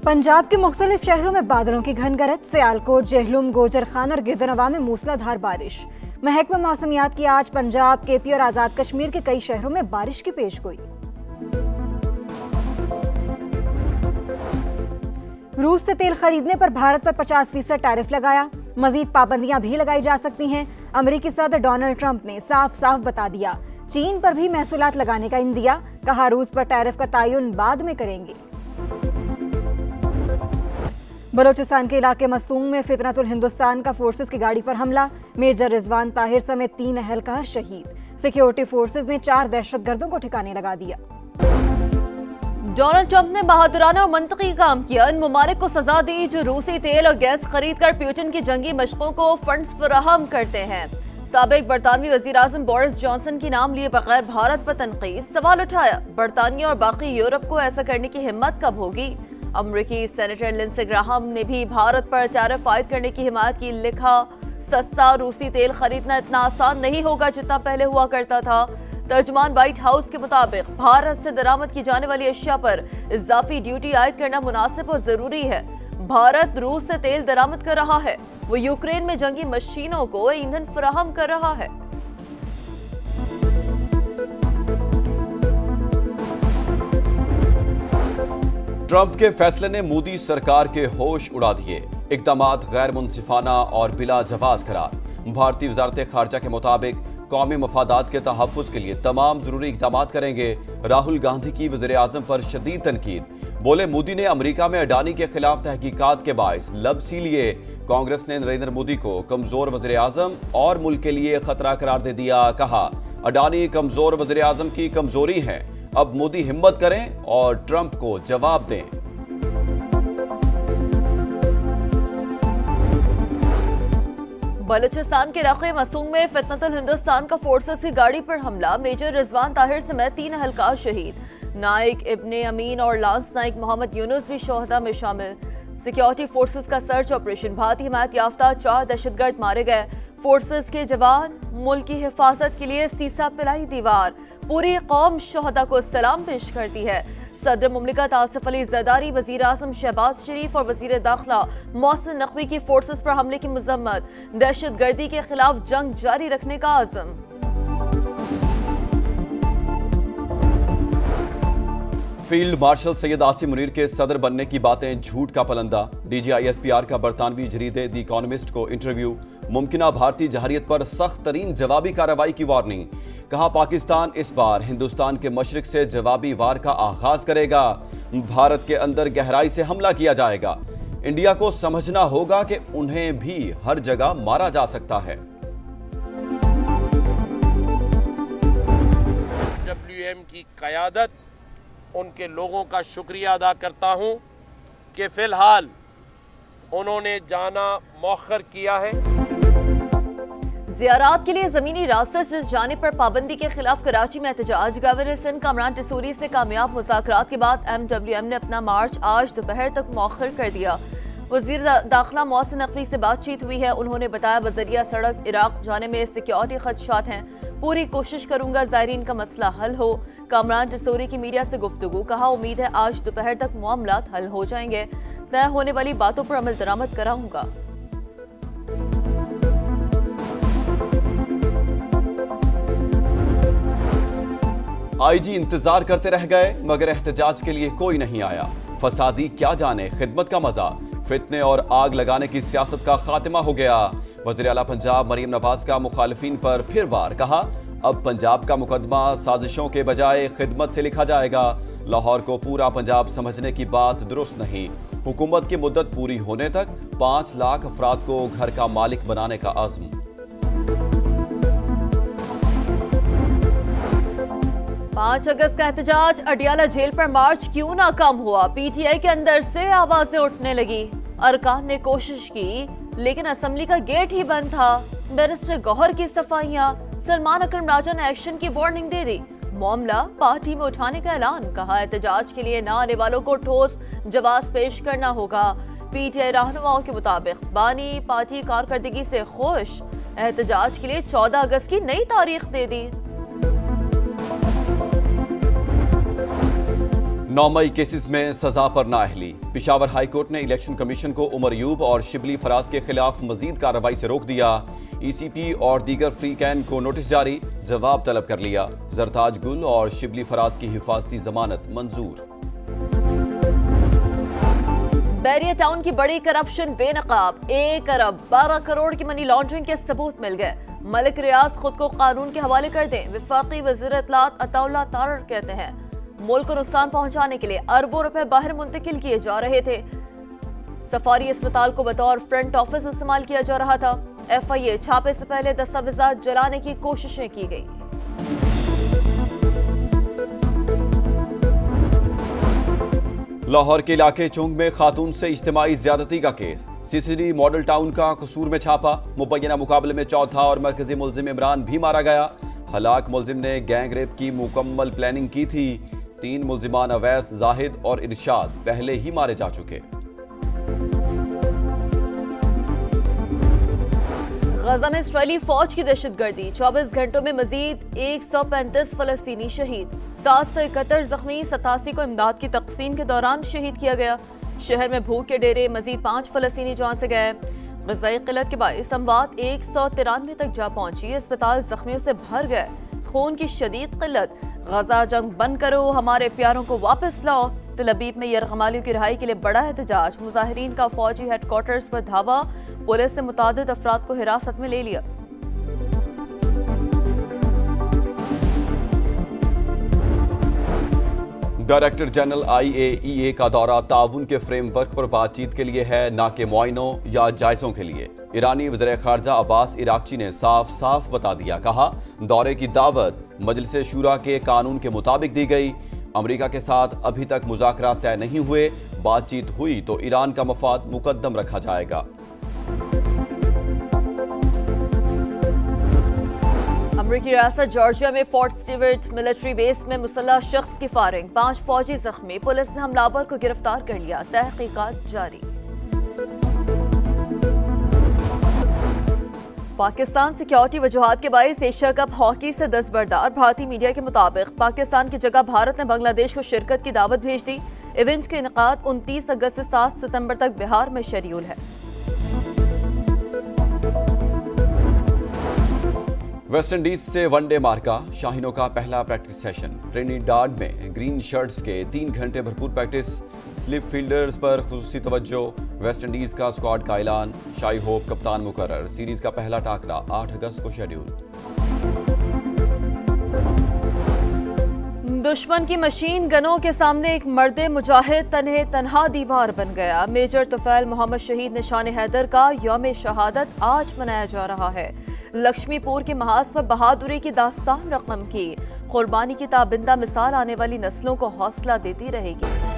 पंजाब के मुख्तलिफ शहरों में बादलों की घन गरज, सियालकोट, जेहलुम, गोजरखान और गिरदनवा में मूसलाधार बारिश। महकमा मौसमियात की आज पंजाब, केपी और आजाद कश्मीर के कई शहरों में बारिश की पेशगोई। रूस से तेल खरीदने पर भारत पर 50% टैरिफ लगाया। मजीद पाबंदियां भी लगाई जा सकती हैं। अमेरिकी सदर डोनाल्ड ट्रंप ने साफ साफ बता दिया, चीन पर भी महसूलात लगाने का इंदिया। कहा, रूस पर टैरिफ का तयन बाद में करेंगे। बलोचिस्तान के इलाके मसूम में फितनतुल हिंदुस्तान का फोर्सेस की गाड़ी पर हमला। मेजर रिजवान ताहिर समेत 3 अहलकार शहीद। सिक्योरिटी फोर्सेस ने 4 दहशतगर्दों को ठिकाने लगा दिया। डोनाल्ड ट्रंप ने बहादुराना और मंतकी काम किया। इन ममालिक को सजा दी जो रूसी तेल और गैस खरीद कर पुतिन की जंगी मशकों को फंड्स फराहम करते हैं। साबिक बरतानवी वजीर आजम बोरिस जॉनसन की नाम लिए बगैर भारत पर तनकीद। सवाल उठाया, बरतानिया और बाकी यूरोप को ऐसा करने की हिम्मत कब होगी। अमरीकी सेनेटर लिंडसे ग्राहम ने भी भारत पर टैरिफ आयद करने की हिमायत की। लिखा, सस्ता रूसी तेल खरीदना इतना आसान नहीं होगा जितना पहले हुआ करता था। तर्जुमान व्हाइट हाउस के मुताबिक भारत से दरामद की जाने वाली अशिया पर इजाफी ड्यूटी आयद करना मुनासिब और जरूरी है। भारत रूस से तेल दरामद कर रहा है, वो यूक्रेन में जंगी मशीनों को ईंधन फराहम कर रहा है। ट्रंप के फैसले ने मोदी सरकार के होश उड़ा दिए। इक़दामात गैर मुनसिफाना और बिला जवाज करार। भारतीय वजारत खारजा के मुताबिक कौमी मफादात के तहफ़्फ़ुज़ के लिए तमाम ज़रूरी इक़दामात करेंगे। राहुल गांधी की वज़ीर आज़म पर शदीद तनकीद। बोले, मोदी ने अमरीका में अडानी के खिलाफ तहकीकात के बाइस लब सी लिए। कांग्रेस ने नरेंद्र मोदी को कमज़ोर वज़ीर आज़म और मुल्क के लिए खतरा करार दे दिया। कहा, अडानी कमज़ोर वज़ीर आज़म की कमज़ोरी है। अब मोदी हिम्मत करें और ट्रंप को जवाब दें। बलूचिस्तान के रखे मसूम में फितनतुल हिंदुस्तान का फोर्सेस की गाड़ी पर हमला। मेजर रिजवान ताहिर समेत 3 अहलकार शहीद। नाइक इब्ने अमीन और लांस नाइक मोहम्मद यूनुस भी शोहदा में शामिल। सिक्योरिटी फोर्सेस का सर्च ऑपरेशन। भारतीय हिमायत याफ्ता 4 दहशतगर्द मारे गए। फोर्सेस के जवान मुल्क की हिफाजत के लिए सीसा पिलाई दीवार। पूरी कौम शोहदा को सलाम पेश करती है। सदर मुमलिकत आसिफ अली जरदारी, वजीर आज़म शहबाज शरीफ और वजीर दाखिला मोहसिन नकवी की फोर्सेस पर हमले की मजम्मत। दहशत गर्दी के खिलाफ जंग जारी रखने का आज़म। फील्ड मार्शल सैयद आसिम मुनीर के सदर बनने की बातें झूठ का पलंदा। DGISPR का बरतानवी जरीदे द इकोनॉमिस्ट को इंटरव्यू। मुमकिना भारतीय जहरियत पर सख्त तरीन जवाबी कार्रवाई की वार्निंग। कहा, पाकिस्तान इस बार हिंदुस्तान के मशरिक से जवाबी वार का आगाज करेगा। भारत के अंदर गहराई से हमला किया जाएगा। इंडिया को समझना होगा कि उन्हें भी हर जगह मारा जा सकता है। WM की क़यादत, उनके लोगों का शुक्रिया अदा करता हूं कि फिलहाल उन्होंने जाना मौखर किया है। ज़ियारात के लिए ज़मीनी रास्ते से जाने पर पाबंदी के खिलाफ कराची में एहतजाज। गवर्नर सिंध कामरान टसूरी से कामयाब मुज़ाकरात के बाद MWM ने अपना मार्च आज दोपहर तक मौखर कर दिया। वज़ीर दाखिला मोहसिन नकवी से बातचीत हुई है। उन्होंने बताया, बजरिया सड़क इराक जाने में सिक्योरिटी खदशात हैं। पूरी कोशिश करूंगा ज़ायरीन का मसला हल हो। कामरान टसूरी की मीडिया से गुफ्तगू। कहा, उम्मीद है आज दोपहर तक मामलात हल हो जाएंगे। तय होने वाली बातों पर अमल दरामद कराऊंगा। IG इंतजार करते रह गए मगर एहतजाज के लिए कोई नहीं आया। फसादी क्या जाने खिदमत का मजा। फितने और आग लगाने की सियासत का खात्मा हो गया। वज़ीर आला पंजाब मरीम नवाज का मुखालिफिन पर फिर वार। कहा, अब पंजाब का मुकदमा साजिशों के बजाय खिदमत से लिखा जाएगा। लाहौर को पूरा पंजाब समझने की बात दुरुस्त नहीं। हुकूमत की मुद्दत पूरी होने तक 5 लाख अफराद को घर का मालिक बनाने का आज़म। 5 अगस्त का एहतजाज। अडियाला जेल पर मार्च क्यों नाकाम हुआ। PTI के अंदर से आवाजें उठने लगी। अरकान ने कोशिश की लेकिन असेंबली का गेट ही बंद था। बैरिस्टर गौहर की सफाइयां। सलमान अकरम राजा ने एक्शन की वार्निंग दे दी। मामला पार्टी में उठाने का ऐलान। कहा, एहतजाज के लिए न आने वालों को ठोस जवाब पेश करना होगा। PTI रहनुमाओं के मुताबिक बानी पार्टी कारकर्दगी से खुश। एहतजाज के लिए 14 अगस्त की नई तारीख दे दी। 9 मई केसेस में सजा पर नाअहली। पेशावर हाई कोर्ट ने इलेक्शन कमीशन को उमर यूब और शिबली फराज के खिलाफ मजीद कार्रवाई से रोक दिया। ECP और दीगर फ्री कैन को नोटिस जारी, जवाब तलब कर लिया। जरताज गुल और शिबली फराज की हिफाजती जमानत मंजूर। बैरिया टाउन की बड़ी करप्शन बेनकाब, 1 अरब 12 करोड़ की मनी लॉन्ड्रिंग के सबूत मिल गए। मलिक रियाज खुद को कानून के हवाले कर दें, वफाकी वज़ीर इत्तलात अताउल्लाह तारर कहते हैं। मुल्क को नुकसान पहुंचाने के लिए अरबों रुपए बाहर मुंतकिल किए जा रहे थे। सफारी अस्पताल को बतौर फ्रंट ऑफिस इस्तेमाल किया जा रहा था। FIA छापे से पहले दस्तावेजात जलाने की कोशिशें की गई। लाहौर के इलाके चुंग में खातून से इज्तिमाई ज्यादती का केस। CCD मॉडल टाउन का कसूर में छापा। मुबैना मुकाबले में चौथा और मरकजी मुलजिम इमरान भी मारा गया। हलाक मुलजिम ने गैंग रेप की मुकम्मल प्लानिंग की थी। 3 मुलजिमान अवैस, जाहिद और इरशाद पहले ही मारे जा चुके। गजा में इसराइली फौज की दहशतगर्दी, 24 घंटों में मजीद 135 फलस्तीनी शहीद, 771 जख्मी, 87 को इमदाद की तकसीम के दौरान शहीद किया गया। शहर में भूख के डेरे, मजीद 5 फलस्तीनी जान से गए। ग़िज़ाई क़िल्लत के बाइस अमवात 193 तक जा पहुंची। अस्पताल जख्मियों से भर गए। खून की शदीद किल्लत। गजा जंग बंद करो, हमारे प्यारों को वापस लाओ। तल अबीब में यरगमालियों की रिहाई के लिए बड़ा एहतजाज। मुजाहिरीन का फौजी हेडक्वार्टर्स पर धावा। पुलिस ने मुतादिद अफराद को हिरासत में ले लिया। डायरेक्टर जनरल IAEA का दौरा ताउन के फ्रेमवर्क पर बातचीत के लिए है, ना कि मुआइनों या जायज़ों के लिए। ईरानी वज़ीर ख़ारजा अब्बास इराक़ची ने साफ साफ बता दिया। कहा, दौरे की दावत मजलिस शूरा के कानून के मुताबिक दी गई। अमरीका के साथ अभी तक मुज़ाकरात तय नहीं हुए। बातचीत हुई तो ईरान का मफाद मुकद्दम रखा जाएगा। अमरीकी रियासत जॉर्जिया में फोर्ट स्टीवर्ट मिलिट्री बेस में मुसल्लह शख्स की फायरिंग, 5 फौजी जख्मी। पुलिस ने हमलावर को गिरफ्तार कर लिया। तहकीकात जारी। पाकिस्तान सिक्योरिटी वजूहात के बाइस एशिया कप हॉकी से दस्तबरदार। भारतीय मीडिया के मुताबिक पाकिस्तान की जगह भारत ने बांग्लादेश को शिरकत की दावत भेज दी। इवेंट के इनेकाद 29 अगस्त से 7 सितंबर तक बिहार में शेड्यूल है। वेस्ट इंडीज से वनडे मार्का, शाहीनों का पहला प्रैक्टिस सेशन। ट्रिनिडाड में ग्रीन शर्ट्स के 3 घंटे भरपूर प्रैक्टिस। स्लिप फील्डर्स पर खुसूसी तवज्जो। वेस्ट इंडीज का स्क्वाड का ऐलान। शाई होप कप्तान मुकर्रर। सीरीज का पहला टाकरा 8 अगस्त को शेड्यूल। दुश्मन की मशीन गनों के सामने एक मर्दे मुजाहिद तन्हा दीवार बन गया। मेजर तुफैल मोहम्मद शहीद निशान हैदर का यौम शहादत आज मनाया जा रहा है। लक्ष्मीपुर के महाज पर बहादुरी की दास्तान रकम की। कुर्बानी की ताबिंदा मिसाल आने वाली नस्लों को हौसला देती रहेगी।